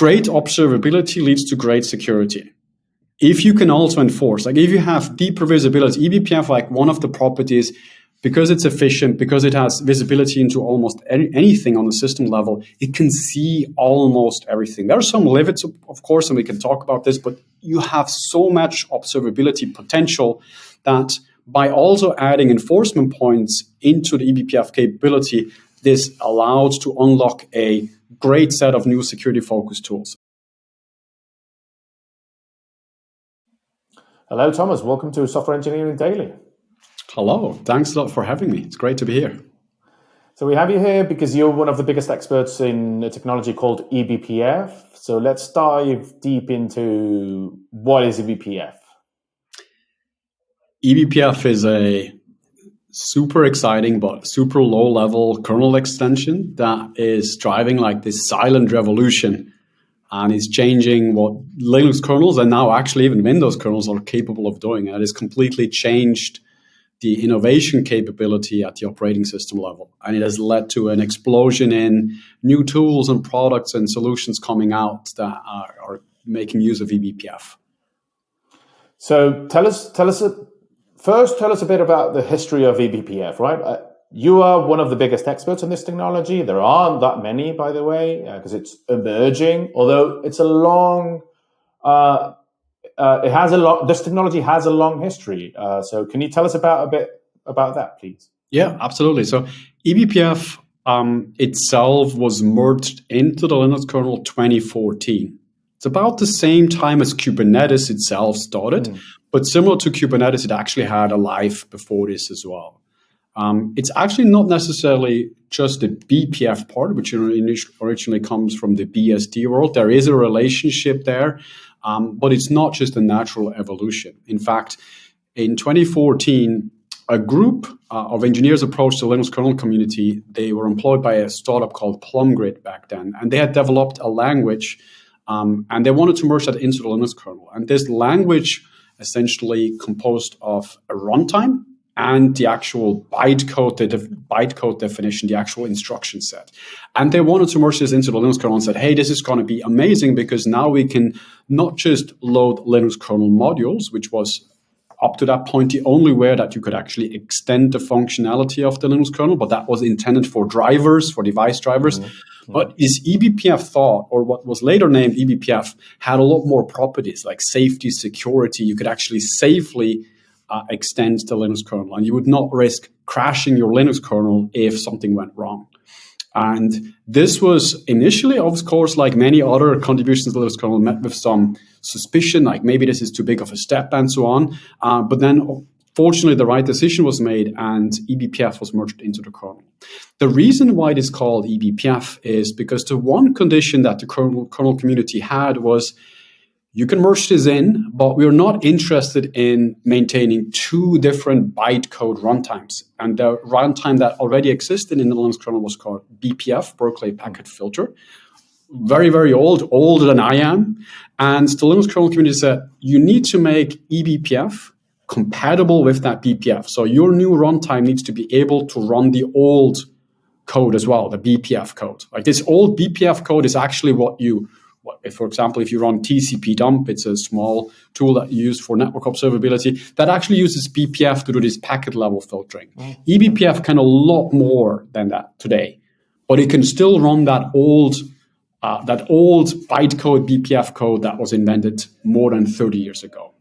great observability leads to great security. If you can also enforce, like if you have deeper visibility, eBPF, like one of the properties, because it's efficient, because it has visibility into almost anything on the system level, it can see almost everything. There are some limits, of course, and we can talk about this, but you have so much observability potential that by also adding enforcement points into the eBPF capability, this allows to unlock a great set of new security-focused tools. Hello, Thomas. Welcome to Software Engineering Daily. Hello. Thanks a lot for having me. It's great to be here. So we have you here because you're one of the biggest experts in a technology called eBPF. So let's dive deep into what is eBPF. eBPF is a super exciting but super low-level kernel extension that is driving like this silent revolution and is changing what Linux kernels and now actually even Windows kernels are capable of doing. And it has completely changed the innovation capability at the operating system level. And it has led to an explosion in new tools and products and solutions coming out that are making use of eBPF. So tell us a bit about the history of eBPF, right? You are one of the biggest experts in this technology. There aren't that many, by the way, because it's emerging. Although it's a long, this technology has a long history. So can you tell us a bit about that, please? Yeah, absolutely. So eBPF itself was merged into the Linux kernel 2014. It's about the same time as Kubernetes itself started, but similar to Kubernetes, it actually had a life before this as well. It's actually not necessarily just the BPF part, which originally comes from the BSD world. There is a relationship there, but it's not just a natural evolution. In fact, in 2014, a group of engineers approached the Linux kernel community. They were employed by a startup called PlumGrid back then, and they had developed a language, and they wanted to merge that into the Linux kernel. And this language essentially composed of a runtime and the actual bytecode definition, the actual instruction set. And they wanted to merge this into the Linux kernel and said, hey, this is going to be amazing because now we can not just load Linux kernel modules, which was up to that point the only way that you could actually extend the functionality of the Linux kernel, but that was intended for drivers, for device drivers. But this eBPF thought, or what was later named eBPF, had a lot more properties like safety, security. You could actually safely extend the Linux kernel, and you would not risk crashing your Linux kernel if something went wrong. And this was initially, of course, like many other contributions to the Linux kernel, met with some suspicion, like maybe this is too big of a step and so on. But then, fortunately, the right decision was made and eBPF was merged into the kernel. The reason why it is called eBPF is because the one condition that the kernel community had was you can merge this in, but we're not interested in maintaining two different bytecode runtimes. And the runtime that already existed in the Linux kernel was called BPF, Berkeley Packet Filter. Very, very old, older than I am. And the Linux kernel community said, you need to make eBPF compatible with that BPF. So your new runtime needs to be able to run the old code as well, the BPF code. Like this old BPF code is actually for example, if you run TCP dump, it's a small tool that you use for network observability that actually uses BPF to do this packet level filtering. eBPF can a lot more than that today, but it can still run that old bytecode BPF code that was invented more than 30 years ago.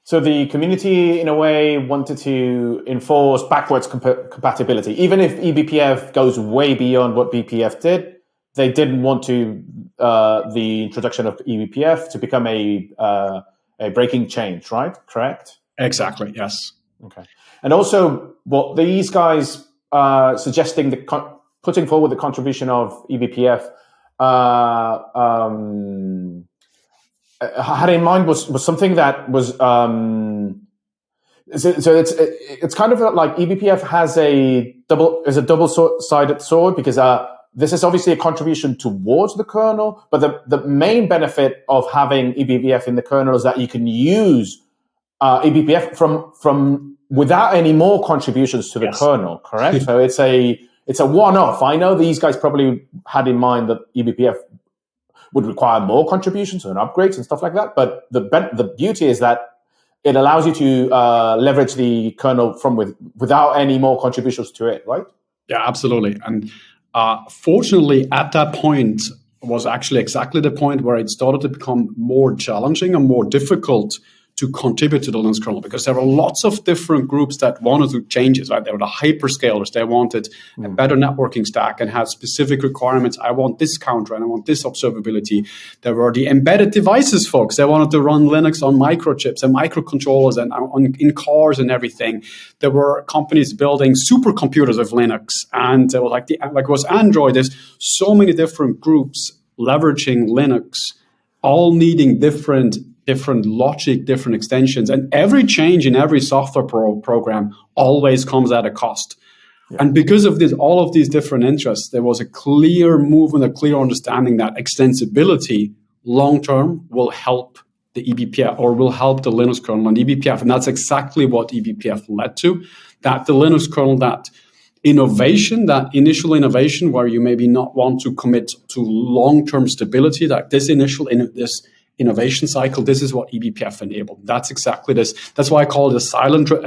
So the community, in a way, wanted to enforce backwards compatibility. Even if eBPF goes way beyond what BPF did, they didn't want to the introduction of eBPF to become a breaking change, right? Correct? Exactly, yes. Okay. And also, what these guys suggesting, putting forward the contribution of eBPF had in mind was something that was so it's kind of like eBPF has a double-sided sword because this is obviously a contribution towards the kernel, but the main benefit of having eBPF in the kernel is that you can use eBPF from without any more contributions to the kernel, correct? So it's a one-off. I know these guys probably had in mind that eBPF would require more contributions and upgrades and stuff like that. But the beauty is that it allows you to leverage the kernel without any more contributions to it, right? Yeah, absolutely. And fortunately, at that point was actually exactly the point where it started to become more challenging and more difficult to contribute to the Linux kernel, because there were lots of different groups that wanted to changes, right? There were the hyperscalers. They wanted a better networking stack and had specific requirements. I want this counter and I want this observability. There were the embedded devices folks. They wanted to run Linux on microchips and microcontrollers and in cars and everything. There were companies building supercomputers with Linux, and there were like it was Android. There's so many different groups leveraging Linux, all needing different logic, different extensions, and every change in every software program always comes at a cost. Yeah. And because of this, all of these different interests, there was a clear move and a clear understanding that extensibility long-term will help the eBPF or will help the Linux kernel and eBPF. And that's exactly what eBPF led to, that the Linux kernel, that innovation, that initial innovation where you maybe not want to commit to long-term stability, that this innovation cycle, this is what eBPF enabled. That's exactly this. That's why I call it a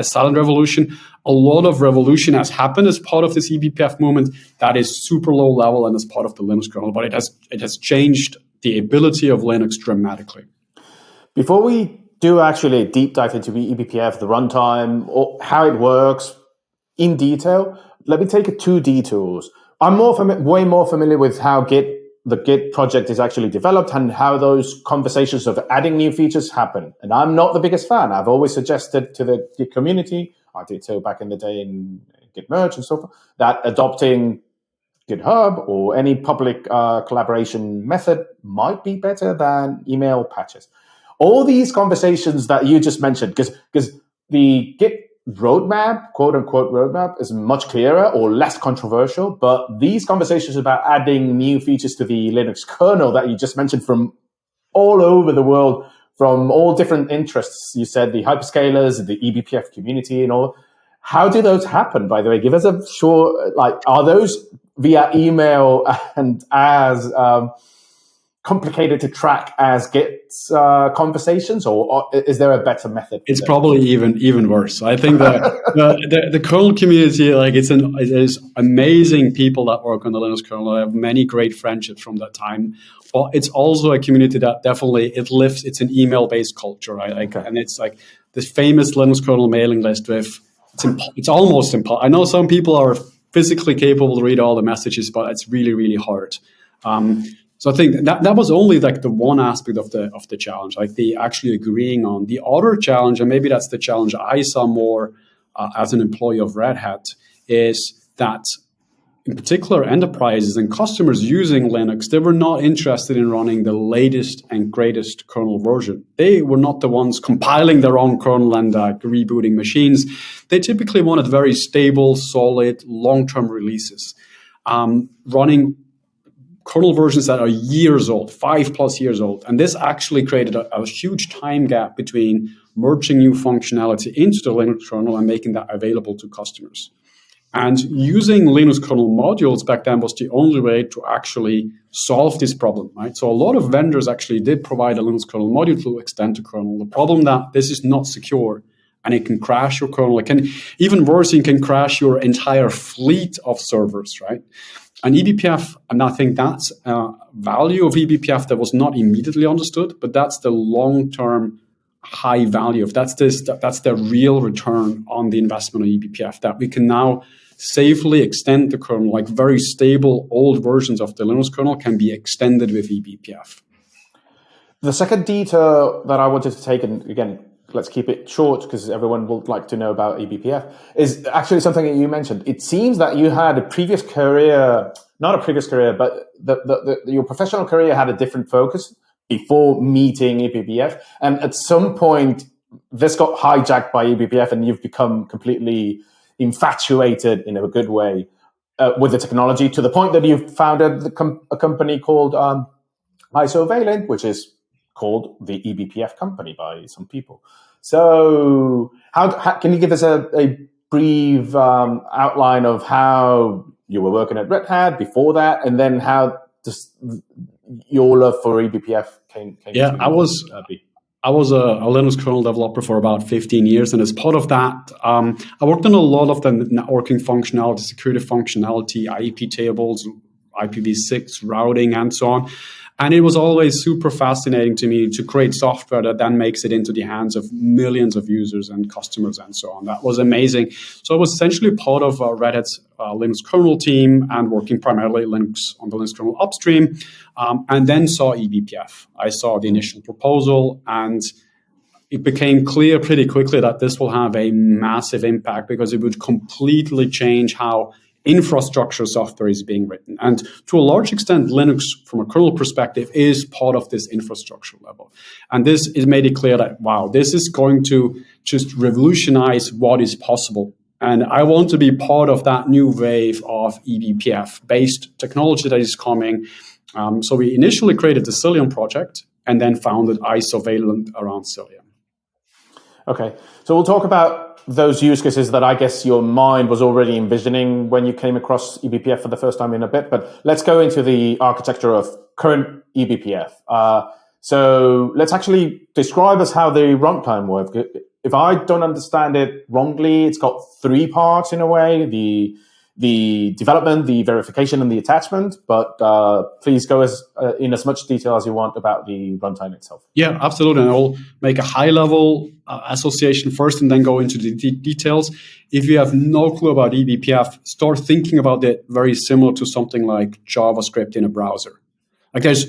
silent revolution. A lot of revolution has happened as part of this eBPF movement that is super low level and as part of the Linux kernel, but it has changed the ability of Linux dramatically. Before we do actually a deep dive into the eBPF, the runtime, or how it works in detail, let me take 2 detours. I'm way more familiar with how the Git project is actually developed and how those conversations of adding new features happen. And I'm not the biggest fan. I've always suggested to the Git community, I did so back in the day in Git merge and so forth, that adopting GitHub or any public collaboration method might be better than email patches. All these conversations that you just mentioned, because the Git roadmap, quote unquote roadmap, is much clearer or less controversial, but these conversations about adding new features to the Linux kernel that you just mentioned from all over the world, from all different interests, you said the hyperscalers, the eBPF community and all, how do those happen, by the way? Give us a short, are those via email and as complicated to track as Git conversations, or is there a better method? It's probably even worse. I think that the kernel community, it is amazing people that work on the Linux kernel. I have many great friendships from that time. But it's also a community that definitely it's an email-based culture, right? And it's like this famous Linux kernel mailing list with it's almost impossible. I know some people are physically capable to read all the messages, but it's really, really hard. So I think that was only the one aspect of the challenge, the actually agreeing on. The other challenge, and maybe that's the challenge I saw more as an employee of Red Hat, is that in particular enterprises and customers using Linux, they were not interested in running the latest and greatest kernel version. They were not the ones compiling their own kernel and rebooting machines. They typically wanted very stable, solid, long-term releases, running kernel versions that are years old, 5+ years old. And this actually created a huge time gap between merging new functionality into the Linux kernel and making that available to customers. And using Linux kernel modules back then was the only way to actually solve this problem, right? So a lot of vendors actually did provide a Linux kernel module to extend the kernel. The problem that this is not secure and it can crash your kernel. It can, even worse, it can crash your entire fleet of servers, right? And eBPF, and I think that's value of eBPF that was not immediately understood, but that's the long-term high value of that's the real return on the investment of eBPF, that we can now safely extend the kernel, like very stable old versions of the Linux kernel can be extended with eBPF. The second detail that I wanted to take, and again, let's keep it short because everyone will like to know about eBPF, is actually something that you mentioned. It seems that you had a previous career, not a previous career, but your professional career had a different focus before meeting eBPF. And at some point, this got hijacked by eBPF and you've become completely infatuated in a good way with the technology, to the point that you've founded a company called Isovalent, which is called the eBPF company by some people. So how can you give us a brief outline of how you were working at Red Hat before that, and then how just your love for eBPF came Yeah, to be? I was a Linux kernel developer for about 15 years, and as part of that, I worked on a lot of the networking functionality, security functionality, IP tables, IPv6 routing, and so on. And it was always super fascinating to me to create software that then makes it into the hands of millions of users and customers and so on. That was amazing. So I was essentially part of Red Hat's Linux kernel team and working primarily Linux on the Linux kernel upstream, and then saw eBPF. I saw the initial proposal, and it became clear pretty quickly that this will have a massive impact because it would completely change how infrastructure software is being written. And to a large extent, Linux, from a kernel perspective, is part of this infrastructure level. And this is made it clear that, wow, this is going to just revolutionize what is possible. And I want to be part of that new wave of eBPF-based technology that is coming. So we initially created the Psyllium project and then founded Isovalent around Psyllium. Okay, so we'll talk about those use cases that I guess your mind was already envisioning when you came across eBPF for the first time in a bit, but let's go into the architecture of current eBPF. So let's actually describe us how the runtime works. If I don't understand it wrongly, it's got three parts in a way, the development, the verification, and the attachment, but please go in as much detail as you want about the runtime itself. Yeah, absolutely. And I'll make a high-level association first and then go into the details. If you have no clue about eBPF, start thinking about it very similar to something like JavaScript in a browser. Like there's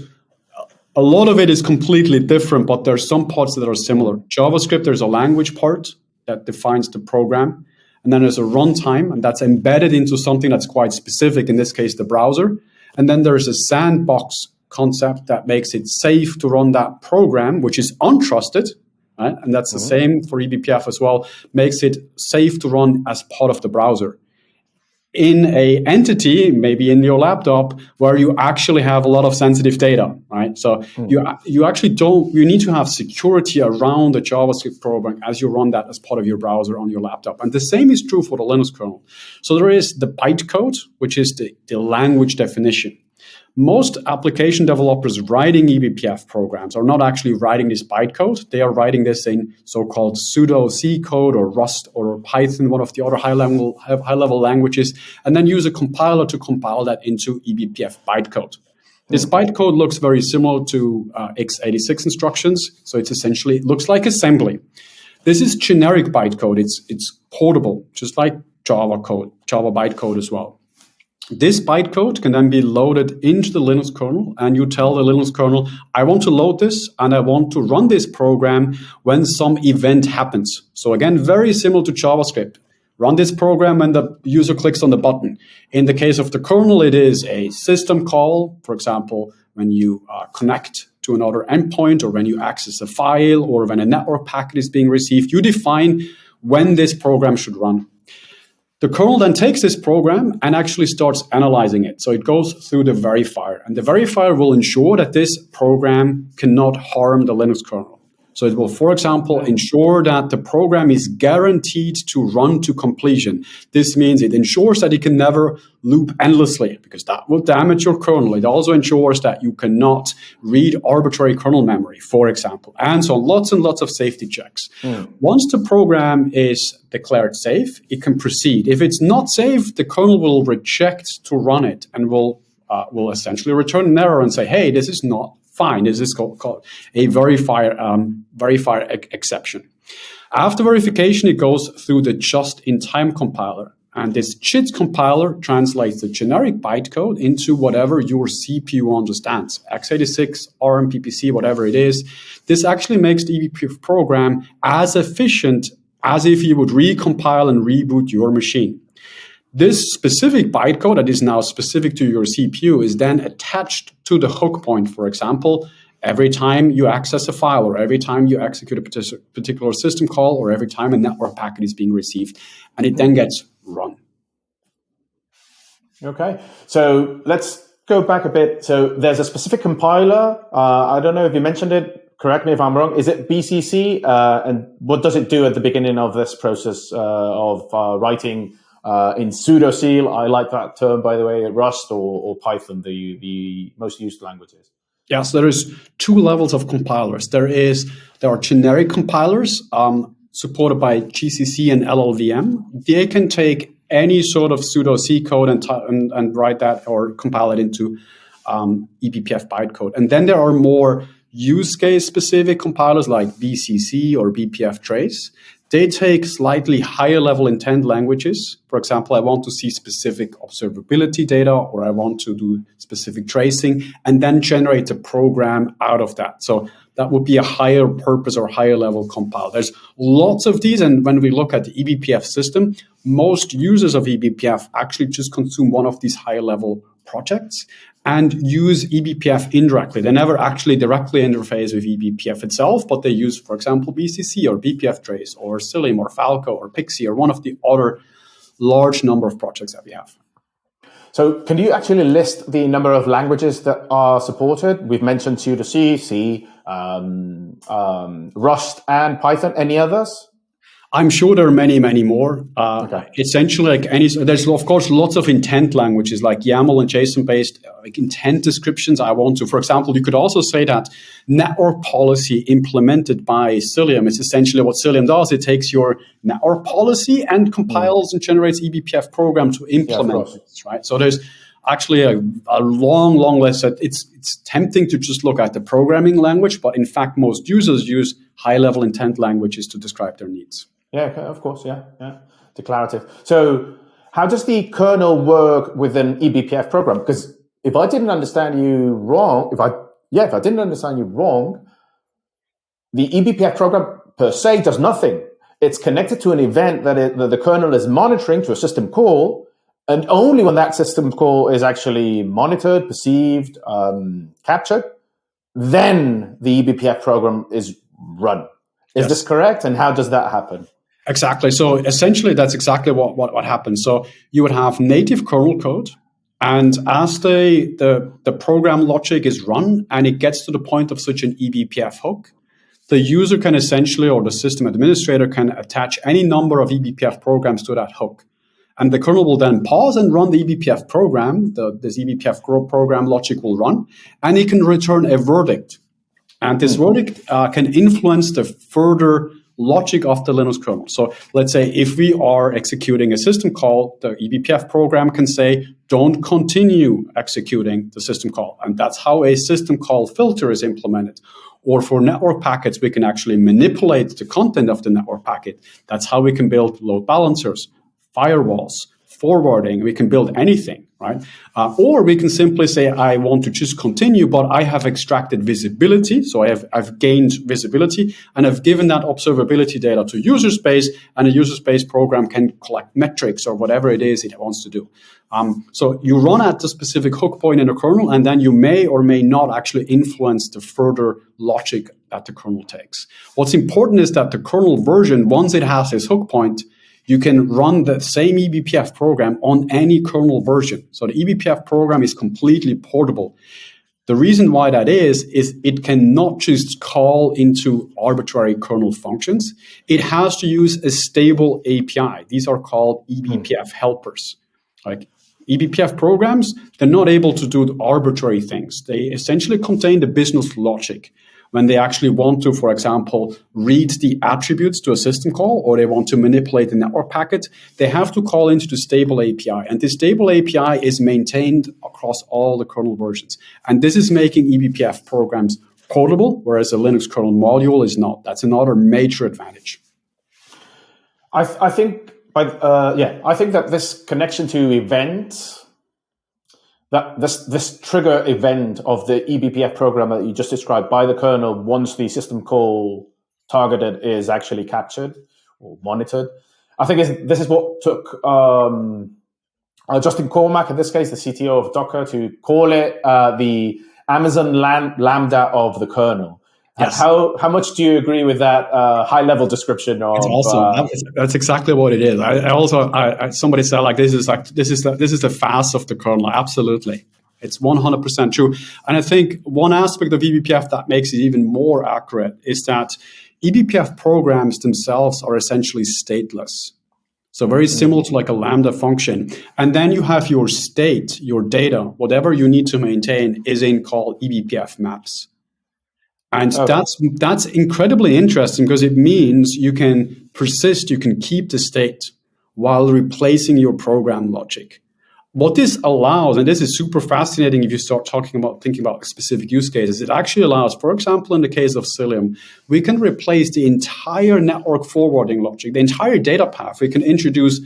a lot of it is completely different, but there's some parts that are similar. JavaScript, there's a language part that defines the program. And then there's a runtime, and that's embedded into something that's quite specific, in this case, the browser. And then there's a sandbox concept that makes it safe to run that program, which is untrusted, right? And that's the same for eBPF as well, makes it safe to run as part of the browser. In a entity, maybe in your laptop, where you actually have a lot of sensitive data, right? So you actually you need to have security around the JavaScript program as you run that as part of your browser on your laptop. And the same is true for the Linux kernel. So there is the bytecode, which is the language definition. Most application developers writing eBPF programs are not actually writing this bytecode. They are writing this in so-called pseudo C code or Rust or Python, one of the other high-level languages, and then use a compiler to compile that into eBPF bytecode. This bytecode looks very similar to x86 instructions, so it looks like assembly. This is generic bytecode. It's portable, just like Java bytecode as well. This bytecode can then be loaded into the Linux kernel, and you tell the Linux kernel, I want to load this, and I want to run this program when some event happens. So again, very similar to JavaScript. Run this program when the user clicks on the button. In the case of the kernel, it is a system call, for example, when you connect to another endpoint, or when you access a file, or when a network packet is being received. You define when this program should run. The kernel then takes this program and actually starts analyzing it. So it goes through the verifier. And the verifier will ensure that this program cannot harm the Linux kernel. So it will, for example, ensure that the program is guaranteed to run to completion. This means it ensures that it can never loop endlessly, because that will damage your kernel. It also ensures that you cannot read arbitrary kernel memory, for example, and so on. Lots and lots of safety checks. Once the program is declared safe, it can proceed. If it's not safe, the kernel will reject to run it and will essentially return an error and say, hey, this is not fine. This is called a verifier exception. After verification, it goes through the just-in-time compiler. And this JIT compiler translates the generic bytecode into whatever your CPU understands, x86, ARM, PPC, whatever it is. This actually makes the eBPF program as efficient as if you would recompile and reboot your machine. This specific bytecode that is now specific to your CPU is then attached to the hook point, for example, every time you access a file, or every time you execute a particular system call, or every time a network packet is being received, and it then gets run. Okay, so let's go back a bit. So there's a specific compiler. I don't know if you mentioned it. Correct me if I'm wrong. Is it BCC? And what does it do at the beginning of this process of writing in pseudo-C, I like that term, by the way, Rust or Python, the most used languages. Yes, there is two levels of compilers. There are generic compilers supported by GCC and LLVM. They can take any sort of pseudo-C code and write that or compile it into eBPF bytecode. And then there are more use case specific compilers like BCC or BPF trace. They take slightly higher level intent languages. For example, I want to see specific observability data, or I want to do specific tracing, and then generate a program out of that. So that would be a higher purpose or higher level compile. There's lots of these, and when we look at the eBPF system, most users of eBPF actually just consume one of these higher level projects and use eBPF indirectly. They never actually directly interface with eBPF itself, but they use, for example, BCC or BPF Trace or Psyllium or Falco or Pixie or one of the other large number of projects that we have. So can you actually list the number of languages that are supported? We've mentioned pseudo-C, C, Rust, and Python. Any others? I'm sure there are many, many more. Okay. Essentially, there's of course lots of intent languages like YAML and JSON-based intent descriptions. For example, you could also say that network policy implemented by Psyllium is essentially what Psyllium does. It takes your network policy and compiles and generates eBPF program to implement it, right? So there's actually a long, long list. It's tempting to just look at the programming language, but in fact, most users use high-level intent languages to describe their needs. Yeah, of course, yeah. Declarative. So how does the kernel work with an eBPF program? Because if I didn't understand you wrong, the eBPF program per se does nothing. It's connected to an event that the kernel is monitoring to a system call, and only when that system call is actually monitored, perceived, captured, then the eBPF program is run. Is this correct? And how does that happen? Exactly. So essentially, that's exactly what happens. So you would have native kernel code, and as the program logic is run and it gets to the point of such an eBPF hook, the user can essentially, or the system administrator can attach any number of eBPF programs to that hook. And the kernel will then pause and run the eBPF program. This eBPF program logic will run, and it can return a verdict. And this verdict can influence the further logic of the Linux kernel. So let's say if we are executing a system call, the eBPF program can say, don't continue executing the system call. And that's how a system call filter is implemented. Or for network packets, we can actually manipulate the content of the network packet. That's how we can build load balancers, firewalls, forwarding. We can build anything, right? Or we can simply say, I want to just continue, but I have extracted visibility. So I've gained visibility, and I've given that observability data to user space, and a user space program can collect metrics or whatever it is it wants to do. So you run at the specific hook point in the kernel, and then you may or may not actually influence the further logic that the kernel takes. What's important is that the kernel version, once it has this hook point, you can run the same eBPF program on any kernel version. So the eBPF program is completely portable. The reason why that is it cannot just call into arbitrary kernel functions. It has to use a stable API. These are called eBPF helpers. Like eBPF programs, they're not able to do arbitrary things. They essentially contain the business logic. When they actually want to, for example, read the attributes to a system call, or they want to manipulate the network packet, they have to call into the stable API. And this stable API is maintained across all the kernel versions. And this is making eBPF programs portable, whereas a Linux kernel module is not. That's another major advantage. I think that this connection to events, that this trigger event of the eBPF program that you just described by the kernel once the system call targeted is actually captured or monitored. I think this is what took Justin Cormack, in this case, the CTO of Docker, to call it the Amazon Lambda of the kernel. Yes. How much do you agree with that high-level description of? It's awesome. That's exactly what it is. Somebody said this is the fast of the kernel. Absolutely, it's 100% true. And I think one aspect of eBPF that makes it even more accurate is that eBPF programs themselves are essentially stateless. So very similar to like a Lambda function. And then you have your state, your data, whatever you need to maintain is in called eBPF maps. And that's incredibly interesting because it means you can persist, you can keep the state while replacing your program logic. What this allows, and this is super fascinating if you start thinking about specific use cases, it actually allows, for example, in the case of Psyllium, we can replace the entire network forwarding logic, the entire data path. We can introduce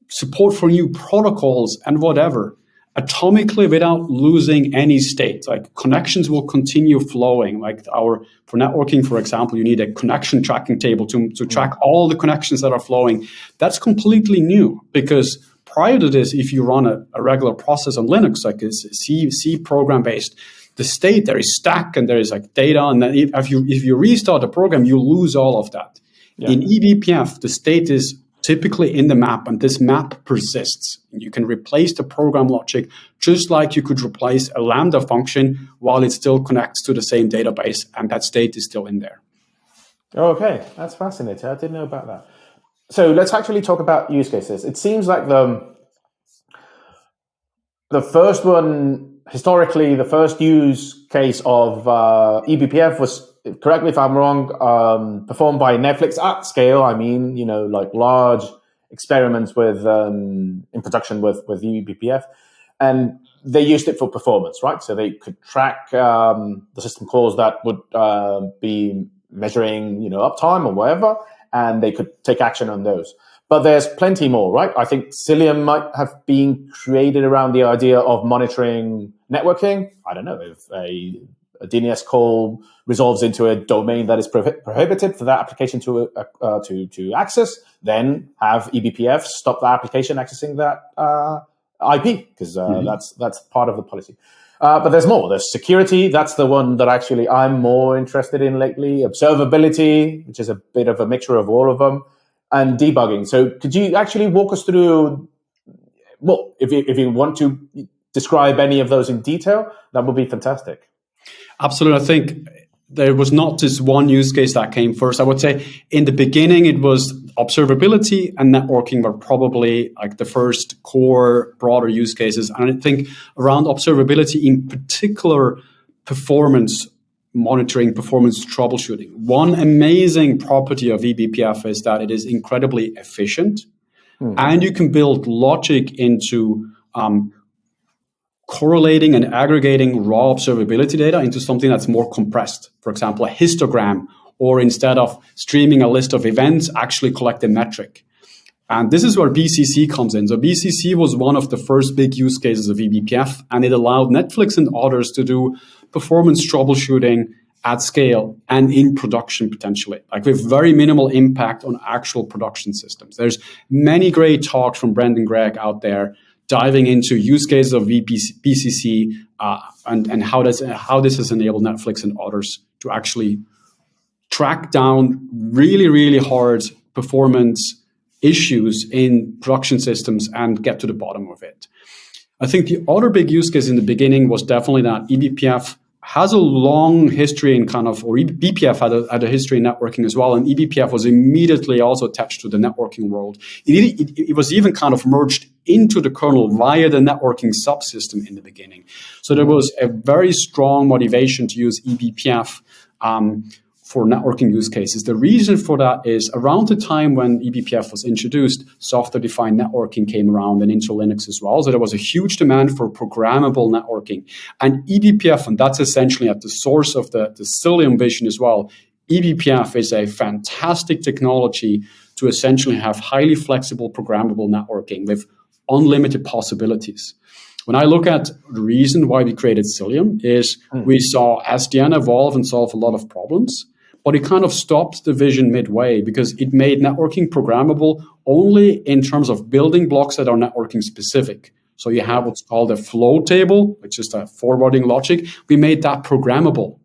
support for new protocols and whatever, atomically without losing any state. Like connections will continue flowing. Like for networking, for example, you need a connection tracking table to track all the connections that are flowing. That's completely new because prior to this, if you run a regular process on Linux, like a C program based, the state there is stack and there is like data, and then if you restart the program, you lose all of that. Yeah. In eBPF, the state is typically in the map, and this map persists. You can replace the program logic just like you could replace a Lambda function while it still connects to the same database, and that state is still in there. Okay, that's fascinating. I didn't know about that. So let's actually talk about use cases. It seems like the first one, historically, the first use case of eBPF was, correct me if I'm wrong, performed by Netflix at scale. I mean, like large experiments with in production with eBPF, and they used it for performance, right? So they could track the system calls that would be measuring, uptime or whatever, and they could take action on those. But there's plenty more, right? I think Psyllium might have been created around the idea of monitoring networking. I don't know, if a DNS call resolves into a domain that is prohibited for that application to access, then have eBPF stop the application accessing that IP, because that's part of the policy. But there's more. There's security. That's the one that actually I'm more interested in lately. Observability, which is a bit of a mixture of all of them, and debugging. So could you actually walk us through, well, if you want to describe any of those in detail, that would be fantastic. Absolutely. I think there was not just one use case that came first. I would say in the beginning, it was observability and networking were probably like the first core broader use cases. And I think around observability, in particular, performance monitoring, performance troubleshooting. One amazing property of eBPF is that it is incredibly efficient, and you can build logic into correlating and aggregating raw observability data into something that's more compressed. For example, a histogram, or instead of streaming a list of events, actually collect a metric. And this is where BCC comes in. So BCC was one of the first big use cases of eBPF, and it allowed Netflix and others to do performance troubleshooting at scale and in production potentially, like with very minimal impact on actual production systems. There's many great talks from Brendan Gregg out there diving into use cases of BCC and how this has enabled Netflix and others to actually track down really, really hard performance issues in production systems and get to the bottom of it. I think the other big use case in the beginning was definitely that eBPF has a long history in BPF had a history in networking as well, and eBPF was immediately also attached to the networking world. It was even kind of merged into the kernel via the networking subsystem in the beginning. So there was a very strong motivation to use eBPF for networking use cases. The reason for that is around the time when eBPF was introduced, software-defined networking came around and into Linux as well. So there was a huge demand for programmable networking. And eBPF, and that's essentially at the source of the Psyllium vision as well, eBPF is a fantastic technology to essentially have highly flexible programmable networking with unlimited possibilities. When I look at the reason why we created Psyllium is we saw SDN evolve and solve a lot of problems, but it kind of stopped the vision midway because it made networking programmable only in terms of building blocks that are networking specific. So you have what's called a flow table, which is the forwarding logic. We made that programmable.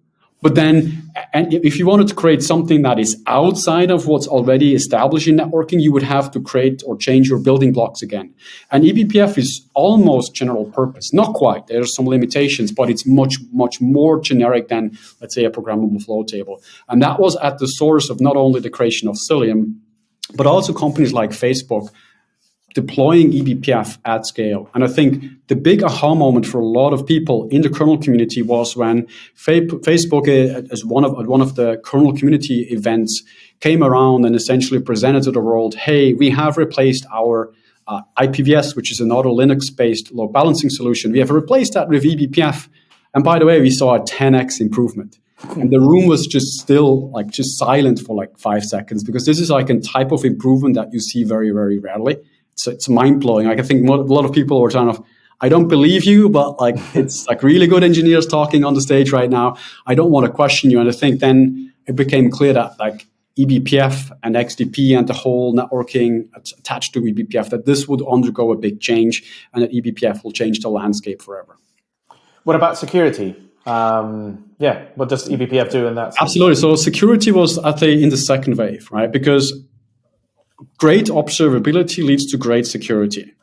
But then, and if you wanted to create something that is outside of what's already established in networking, you would have to create or change your building blocks again. And eBPF is almost general purpose. Not quite. There are some limitations, but it's much, much more generic than, let's say, a programmable flow table. And that was at the source of not only the creation of Psyllium, but also companies like Facebook deploying eBPF at scale. And I think the big aha moment for a lot of people in the kernel community was when Facebook, as one of the kernel community events, came around and essentially presented to the world, hey, we have replaced our IPVS, which is another Linux-based load balancing solution. We have replaced that with eBPF. And by the way, we saw a 10x improvement. And the room was just silent for 5 seconds, because this is a type of improvement that you see very, very rarely. It's mind-blowing. I think a lot of people were I don't believe you, but it's really good engineers talking on the stage right now. I don't want to question you. And I think then it became clear that eBPF and XDP and the whole networking attached to eBPF, that this would undergo a big change, and that eBPF will change the landscape forever. What about security? What does eBPF do in that sense? Absolutely. So security was, I think, in the second wave, right? Because great observability leads to great security.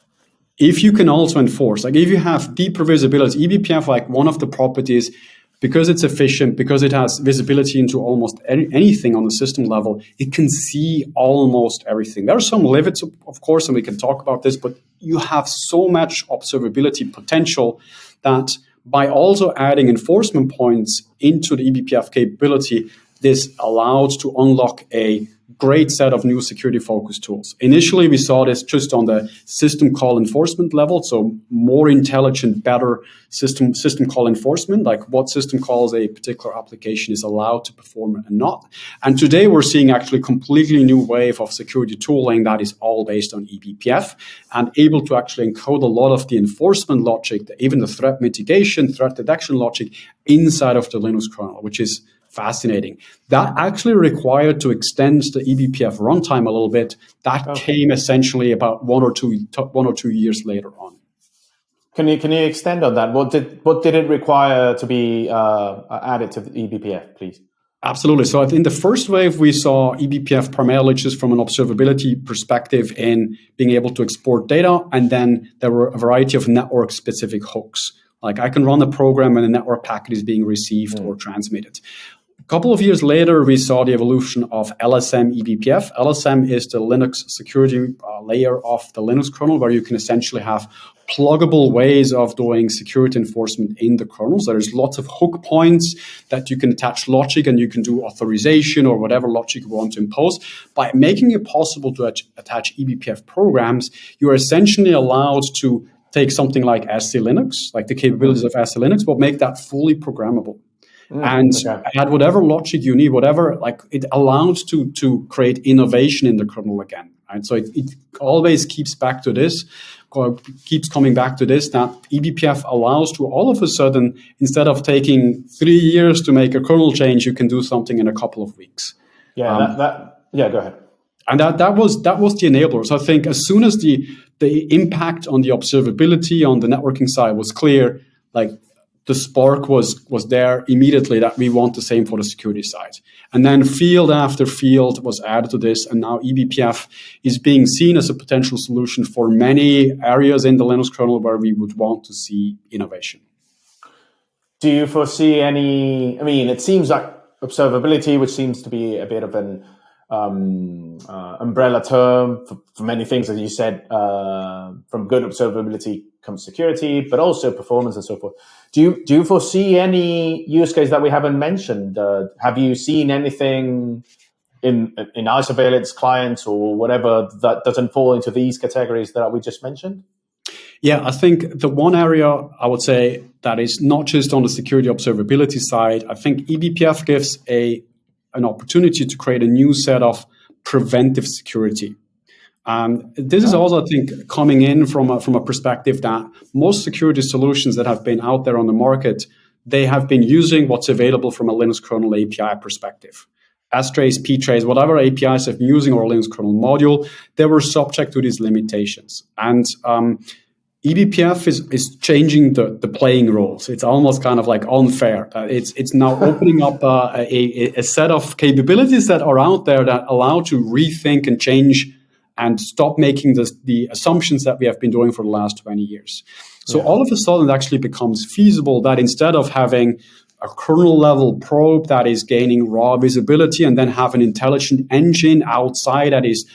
If you can also enforce, if you have deeper visibility, eBPF, one of the properties, because it's efficient, because it has visibility into almost anything on the system level, it can see almost everything. There are some limits, of course, and we can talk about this, but you have so much observability potential that by also adding enforcement points into the eBPF capability, this allows to unlock a great set of new security-focused tools. Initially, we saw this just on the system call enforcement level, so more intelligent, better system call enforcement, what system calls a particular application is allowed to perform and not. And today, we're seeing actually a completely new wave of security tooling that is all based on eBPF and able to actually encode a lot of the enforcement logic, even the threat mitigation, threat detection logic inside of the Linux kernel, which is fascinating. That actually required to extend the eBPF runtime a little bit. That came essentially about one or two years later on. Can you extend on that? What did it require to be added to the eBPF, please? Absolutely. So I think the first wave we saw eBPF primarily just from an observability perspective in being able to export data, and then there were a variety of network-specific hooks. I can run a program when a network packet is being received or transmitted. A couple of years later, we saw the evolution of LSM eBPF. LSM is the Linux security layer of the Linux kernel, where you can essentially have pluggable ways of doing security enforcement in the kernels. There's lots of hook points that you can attach logic, and you can do authorization or whatever logic you want to impose. By making it possible to attach eBPF programs, you are essentially allowed to take something like SC Linux, the capabilities of SC Linux, but make that fully programmable. And add whatever logic you need, whatever, it allows to create innovation in the kernel again. Right? So it always keeps coming back to this, that eBPF allows to all of a sudden, instead of taking 3 years to make a kernel change, you can do something in a couple of weeks. Go ahead. And that was the enabler. So I think as soon as the impact on the observability on the networking side was clear, the spark was there immediately that we want the same for the security side. And then field after field was added to this, and now eBPF is being seen as a potential solution for many areas in the Linux kernel where we would want to see innovation. Do you foresee any, it seems like observability, which seems to be a bit of an umbrella term for many things, as you said, from good observability comes security, but also performance and so forth. Do you foresee any use case that we haven't mentioned? Have you seen anything in Isovalent's clients or whatever that doesn't fall into these categories that we just mentioned? Yeah, I think the one area I would say that is not just on the security observability side, I think eBPF gives an opportunity to create a new set of preventive security. This is also, I think, coming in from a perspective that most security solutions that have been out there on the market, they have been using what's available from a Linux kernel API perspective. strace, ptrace, whatever APIs they've been using or a Linux kernel module, they were subject to these limitations. And eBPF is changing the playing rules. It's almost kind of unfair. It's now opening up a set of capabilities that are out there that allow to rethink and change and stop making the assumptions that we have been doing for the last 20 years. So all of a sudden it actually becomes feasible that instead of having a kernel level probe that is gaining raw visibility and then have an intelligent engine outside that is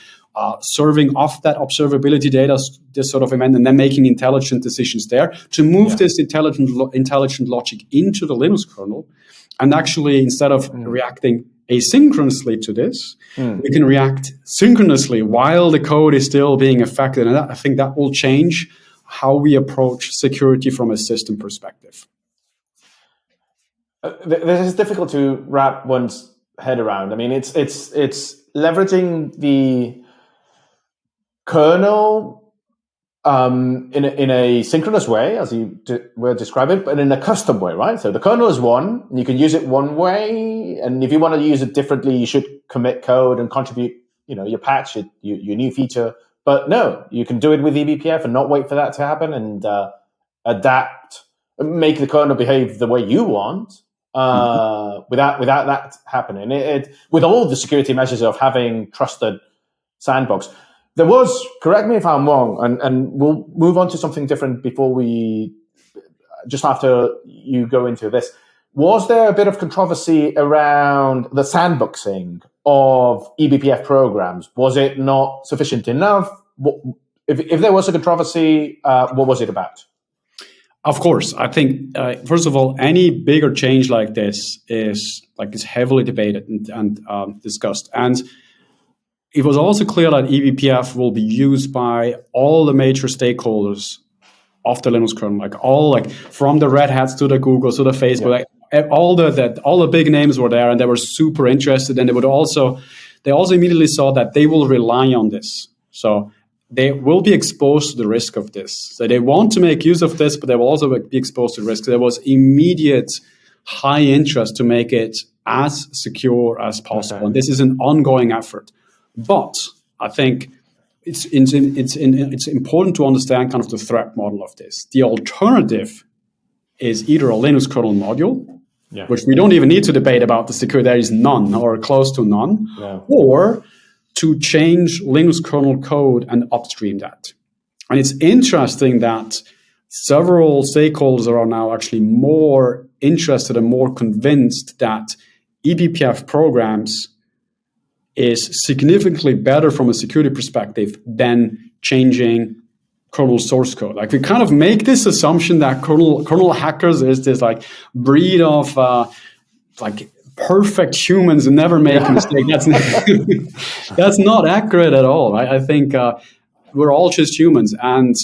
serving off that observability data, this sort of event, and then making intelligent decisions there to move this intelligent logic into the Linux kernel. And actually, instead of reacting asynchronously to this, we can react synchronously while the code is still being affected. And I think that will change how we approach security from a system perspective. This is difficult to wrap one's head around. I mean, it's leveraging the kernel in a synchronous way, as you were describing, but in a custom way, right? So the kernel is one, and you can use it one way, and if you want to use it differently, you should commit code and contribute, your patch, your new feature. But no, you can do it with eBPF and not wait for that to happen, and adapt, make the kernel behave the way you want, without that happening. With all the security measures of having trusted sandbox. There was, correct me if I'm wrong, and we'll move on to something different just after you go into this. Was there a bit of controversy around the sandboxing of eBPF programs? Was it not sufficient enough? If there was a controversy, what was it about? Of course, I think first of all, any bigger change like this is heavily debated and discussed. And it was also clear that eBPF will be used by all the major stakeholders of the Linux kernel, from the Red Hats to the Googles to the Facebook, all the big names were there, and they were super interested. And they also immediately saw that they will rely on this, so they will be exposed to the risk of this. So they want to make use of this, but they will also be exposed to the risk. There was immediate high interest to make it as secure as possible, and this is an ongoing effort. But I think it's important to understand kind of the threat model of this. The alternative is either a Linux kernel module, which we don't even need to debate about the security. There is none or close to none, or to change Linux kernel code and upstream that. And it's interesting that several stakeholders are now actually more interested and more convinced that eBPF programs is significantly better from a security perspective than changing kernel source code. We kind of make this assumption that kernel hackers is this breed of perfect humans and never make a mistake. That's not accurate at all. Right? I think we're all just humans, and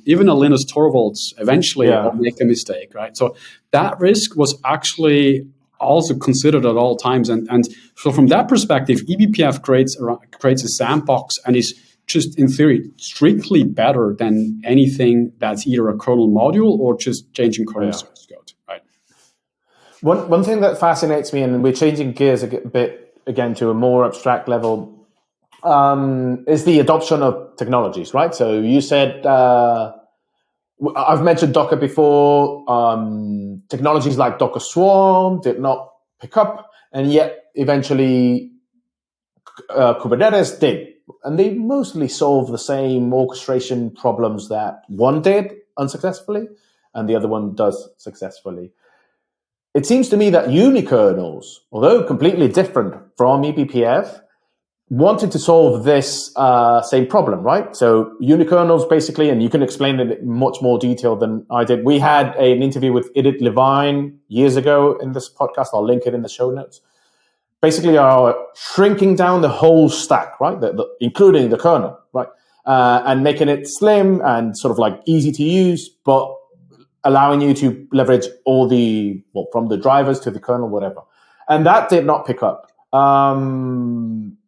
even a Linus Torvalds eventually will make a mistake. Right? So that risk was actually also considered at all times, and so from that perspective, eBPF creates a sandbox and is just in theory strictly better than anything that's either a kernel module or just changing kernel source code. Right. One thing that fascinates me, and we're changing gears a bit again to a more abstract level, is the adoption of technologies. Right. So you said. I've mentioned Docker before. Technologies like Docker Swarm did not pick up, and yet eventually Kubernetes did. And they mostly solve the same orchestration problems that one did unsuccessfully and the other one does successfully. It seems to me that unikernels, although completely different from eBPF, wanted to solve this same problem, right? So unikernels basically, and you can explain it in much more detail than I did. We had an interview with Edith Levine years ago in this podcast. I'll link it in the show notes. Basically are shrinking down the whole stack, right? Including the kernel, right? And making it slim and sort of easy to use, but allowing you to leverage all from the drivers to the kernel, whatever. And that did not pick up.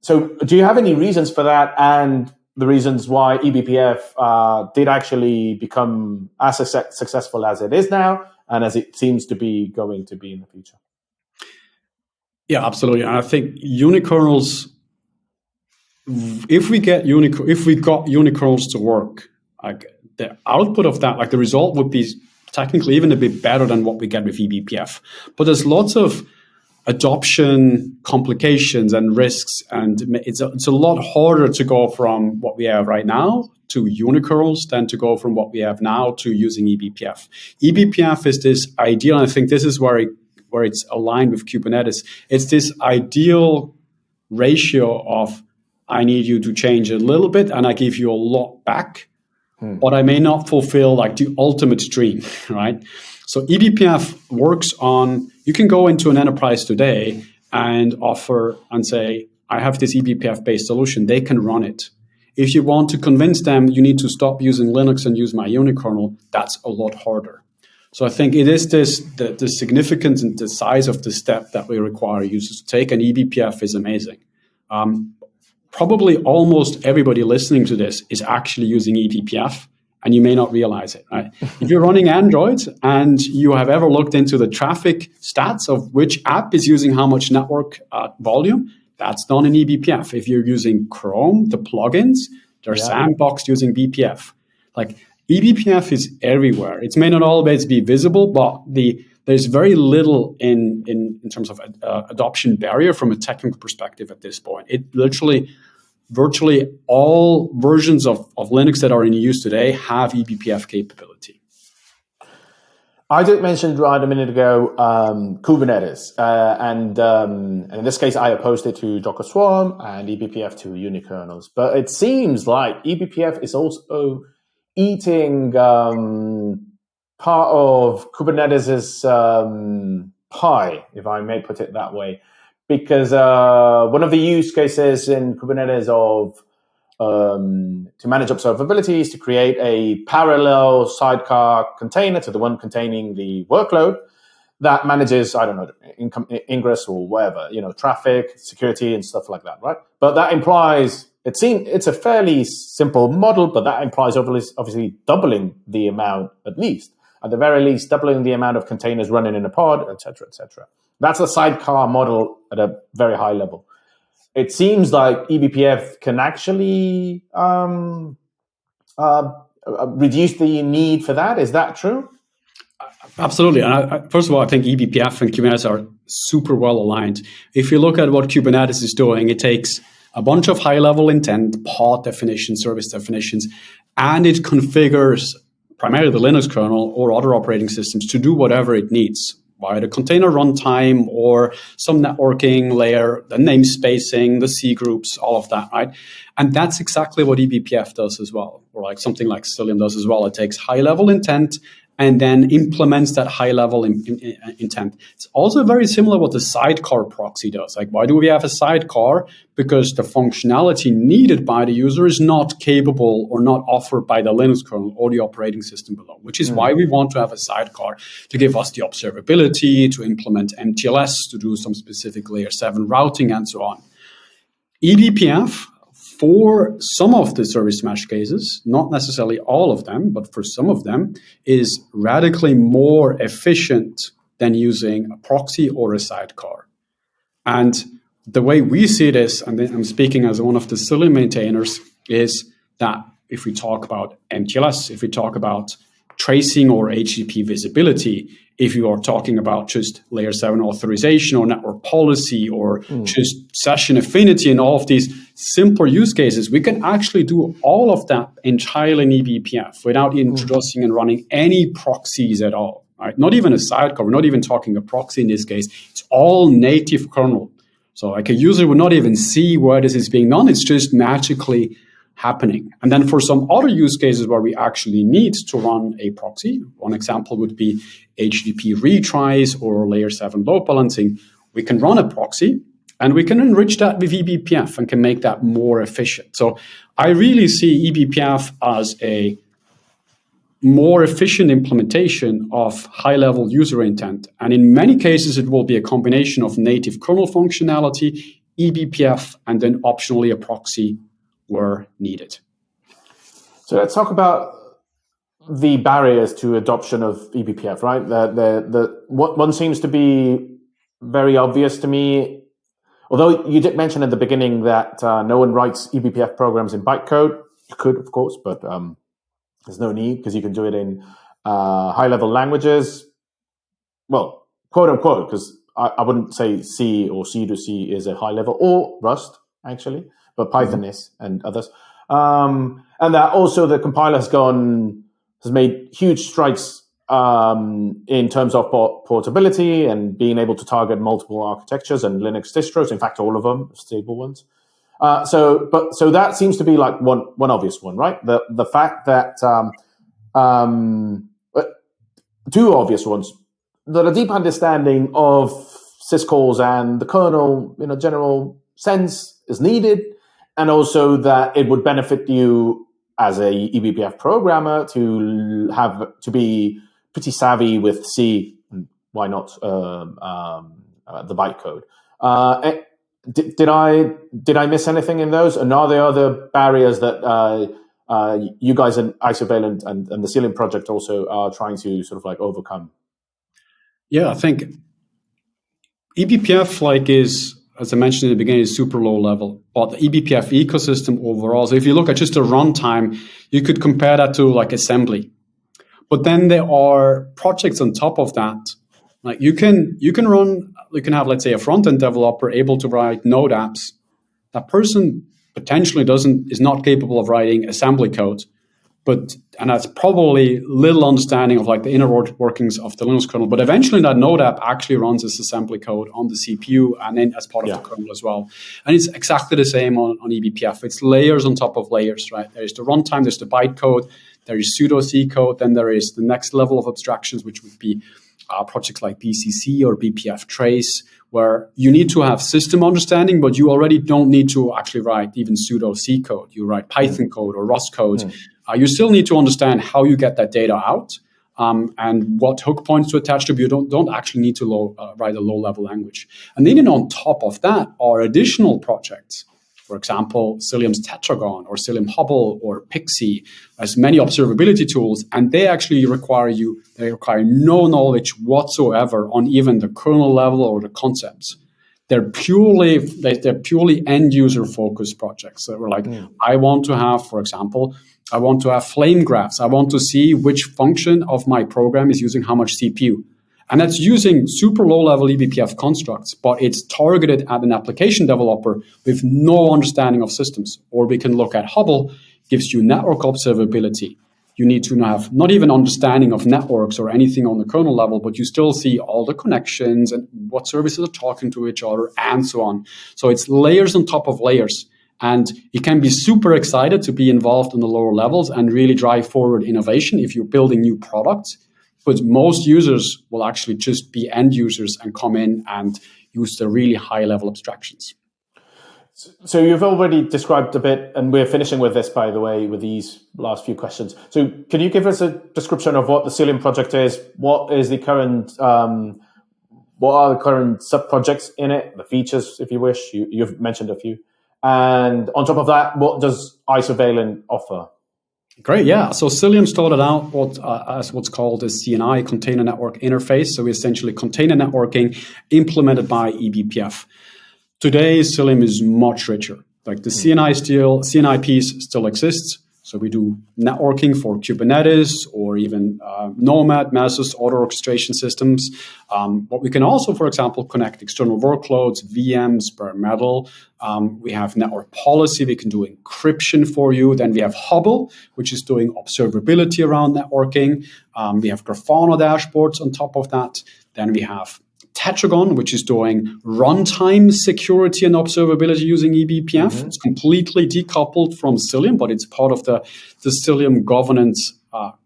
So do you have any reasons for that, and the reasons why eBPF did actually become as successful as it is now and as it seems to be going to be in the future? Yeah, absolutely. And I think unikernels, if we got unikernels to work, the output of that, the result would be technically even a bit better than what we get with eBPF. But there's lots of adoption complications and risks, and it's a lot harder to go from what we have right now to unikernels than to go from what we have now to using eBPF. eBPF is this ideal, and I think this is where it's aligned with Kubernetes. It's this ideal ratio of I need you to change a little bit and I give you a lot back, but I may not fulfill like the ultimate dream, right? So eBPF works on, you can go into an enterprise today and offer and say, I have this eBPF based solution, they can run it. If you want to convince them you need to stop using Linux and use my unikernel, that's a lot harder. So I think it is the significance and the size of the step that we require users to take, and eBPF is amazing. Probably almost everybody listening to this is actually using eBPF, and you may not realize it, right? If you're running Android and you have ever looked into the traffic stats of which app is using how much network volume, that's done in eBPF. If you're using Chrome, the plugins, they're sandboxed using BPF. Like eBPF is everywhere. It may not always be visible, but there's very little in terms of adoption barrier from a technical perspective at this point. It literally, virtually all versions of Linux that are in use today have eBPF capability. I did mention right a minute ago Kubernetes, and in this case, I opposed it to Docker Swarm and eBPF to unikernels. But it seems like eBPF is also eating part of Kubernetes' pie, if I may put it that way, because one of the use cases in Kubernetes to manage observability is to create a parallel sidecar container to the one containing the workload that manages, I don't know, ingress or whatever, traffic, security, and stuff like that, right? But that implies, it's a fairly simple model, but that implies obviously doubling the amount, at the very least, doubling the amount of containers running in a pod, et cetera, et cetera. That's a sidecar model at a very high level. It seems like eBPF can actually reduce the need for that. Is that true? Absolutely. And first of all, I think eBPF and Kubernetes are super well aligned. If you look at what Kubernetes is doing, it takes a bunch of high-level intent, pod definitions, service definitions, and it configures primarily the Linux kernel or other operating systems to do whatever it needs, via the container runtime or some networking layer, the namespacing, the C groups, all of that, right? And that's exactly what eBPF does as well, or like something like Psyllium does as well. It takes high-level intent and then implements that high-level intent. It's also very similar what the sidecar proxy does. Like, why do we have a sidecar? Because the functionality needed by the user is not capable or not offered by the Linux kernel or the operating system below, which is why we want to have a sidecar to give us the observability, to implement MTLS, to do some specific layer 7 routing, and so on. eBPF, for some of the service mesh cases, not necessarily all of them, but for some of them, is radically more efficient than using a proxy or a sidecar. And the way we see this, and I'm speaking as one of the Psyllium maintainers, is that if we talk about MTLS, if we talk about tracing or HTTP visibility, if you are talking about just layer 7 authorization or network policy or just session affinity and all of these simpler use cases, we can actually do all of that entirely in eBPF without introducing and running any proxies at all. Right? Not even a sidecar, we're not even talking a proxy in this case. It's all native kernel. So like a user would not even see where this is being done. It's just magically happening. And then for some other use cases where we actually need to run a proxy, one example would be HTTP retries or layer 7 load balancing, we can run a proxy and we can enrich that with eBPF and can make that more efficient. So I really see eBPF as a more efficient implementation of high-level user intent. And in many cases, it will be a combination of native kernel functionality, eBPF, and then optionally a proxy were needed. So let's talk about the barriers to adoption of eBPF, right? One seems to be very obvious to me, although you did mention at the beginning that no one writes eBPF programs in bytecode. You could, of course, but there's no need because you can do it in high-level languages. Well, quote unquote, because I wouldn't say C or C2C is a high level, or Rust, actually, but Python is, and others. And that also the compiler has made huge strides in terms of portability and being able to target multiple architectures and Linux distros, in fact, all of them, stable ones. So that seems to be like one obvious one, right? The fact that two obvious ones, that a deep understanding of syscalls and the kernel in a general sense is needed, and also that it would benefit you as a eBPF programmer to be pretty savvy with C, and why not the bytecode. Did I miss anything in those? And are there other barriers that you guys in Isovalent and the Psyllium project also are trying to sort of like overcome? Yeah, I think eBPF is, as I mentioned in the beginning, is super low level. But the eBPF ecosystem overall, so if you look at just the runtime, you could compare that to like assembly. But then there are projects on top of that. Like you can have, let's say, a front-end developer able to write Node apps. That person potentially is not capable of writing assembly code. And that's probably little understanding of like the inner workings of the Linux kernel. But eventually that Node app actually runs as assembly code on the CPU and then as part of the kernel as well. And it's exactly the same on eBPF. It's layers on top of layers, right? There's the runtime, there's the bytecode, there is pseudo C code, then there is the next level of abstractions, which would be projects like BCC or BPF Trace, where you need to have system understanding, but you already don't need to actually write even pseudo C code. You write Python code or Rust code. You still need to understand how you get that data out and what hook points to attach to. You don't actually need to write a low-level language. And then on top of that are additional projects. For example, Psyllium's Tetragon or Psyllium Hubble or Pixie, as many observability tools, and they actually require no knowledge whatsoever on even the kernel level or the concepts. They're purely end user focused projects. So we're like, I want to have, for example, flame graphs. I want to see which function of my program is using how much CPU. And that's using super low-level eBPF constructs, but it's targeted at an application developer with no understanding of systems. Or we can look at Hubble, gives you network observability. You need to have not even understanding of networks or anything on the kernel level, but you still see all the connections and what services are talking to each other and so on. So it's layers on top of layers. And you can be super excited to be involved in the lower levels and really drive forward innovation if you're building new products. But most users will actually just be end users and come in and use the really high level abstractions. So you've already described a bit, and we're finishing with this, by the way, with these last few questions. So can you give us a description of what the Psyllium project is? What is the current, what are the current sub-projects in it, the features, if you wish? You've mentioned a few. And on top of that, what does Isovalent offer? Great, yeah. So Psyllium started out as what's called a CNI, Container Network Interface. So essentially container networking implemented by eBPF. Today, Psyllium is much richer. Like the CNI piece still exists. So we do networking for Kubernetes or even Nomad, Mesos, auto orchestration systems. But we can also, for example, connect external workloads, VMs, bare metal. We have network policy. We can do encryption for you. Then we have Hubble, which is doing observability around networking. We have Grafana dashboards on top of that. Then we have Tetragon, which is doing runtime security and observability using eBPF. It's completely decoupled from Psyllium, but it's part of the Psyllium governance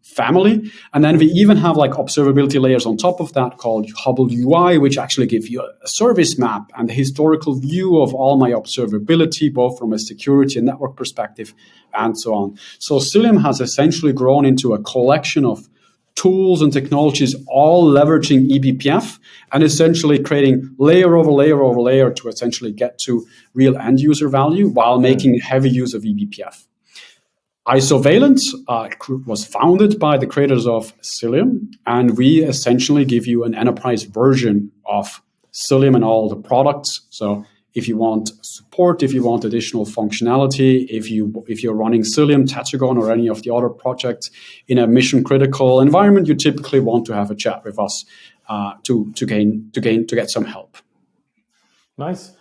family. And then we even have like observability layers on top of that called Hubble UI, which actually give you a service map and a historical view of all my observability, both from a security and network perspective, and so on. So Psyllium has essentially grown into a collection of tools and technologies all leveraging eBPF and essentially creating layer over layer over layer to essentially get to real end user value while making heavy use of eBPF. Isovalent was founded by the creators of Psyllium, and we essentially give you an enterprise version of Psyllium and all the products. So if you want support, if you want additional functionality, if you're running Psyllium, Tetragon, or any of the other projects in a mission critical environment, you typically want to have a chat with us to get some help. Nice.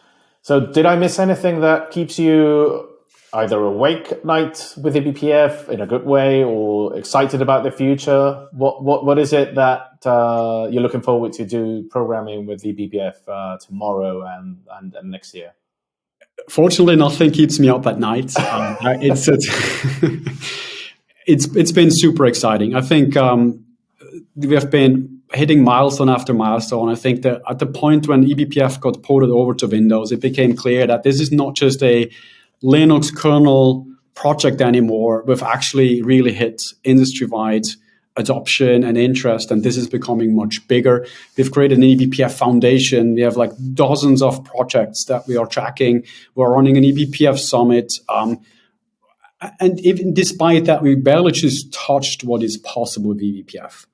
So did I miss anything that keeps you either awake at night with eBPF in a good way or excited about the future? What is it that you're looking forward to do programming with eBPF tomorrow and next year? Fortunately, nothing keeps me up at night. It's been super exciting. I think we have been hitting milestone after milestone. I think that at the point when eBPF got ported over to Windows, it became clear that this is not just a Linux kernel project anymore. We've actually really hit industry-wide adoption and interest, and this is becoming much bigger. We've created an eBPF foundation. We have like dozens of projects that we are tracking. We're running an eBPF summit. And even despite that, we barely just touched what is possible with eBPF.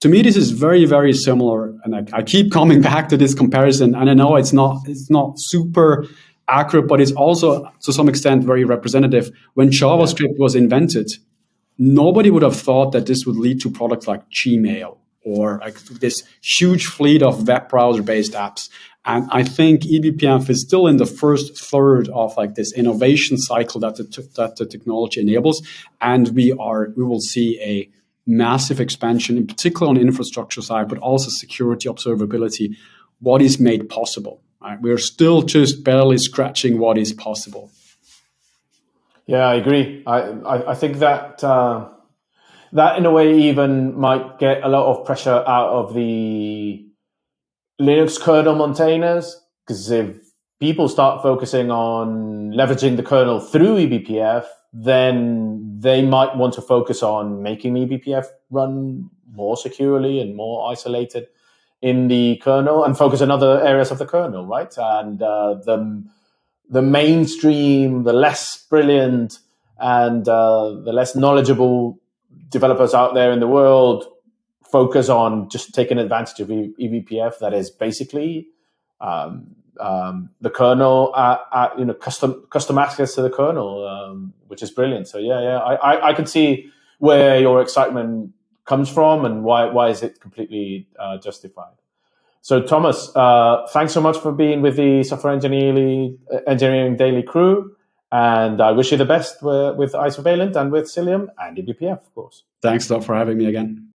To me, this is very, very similar, and I keep coming back to this comparison. And I know it's not super accurate, but it's also to some extent very representative. When JavaScript was invented, nobody would have thought that this would lead to products like Gmail or like this huge fleet of web browser-based apps. And I think eBPF is still in the first third of like this innovation cycle that the technology enables, and we will see a massive expansion, in particular on the infrastructure side, but also security, observability, what is made possible. Right? We're still just barely scratching what is possible. Yeah, I agree. I think that that in a way even might get a lot of pressure out of the Linux kernel maintainers, because if people start focusing on leveraging the kernel through eBPF, then they might want to focus on making eBPF run more securely and more isolated in the kernel and focus on other areas of the kernel, right? And the mainstream, the less brilliant and the less knowledgeable developers out there in the world focus on just taking advantage of eBPF. That is basically the kernel, custom access to the kernel, which is brilliant. So I can see where your excitement comes from and why is it completely justified. So Thomas, thanks so much for being with the Software Engineering Daily crew, and I wish you the best with Isovalent and with Psyllium and eBPF, of course. Thanks a lot for having me again.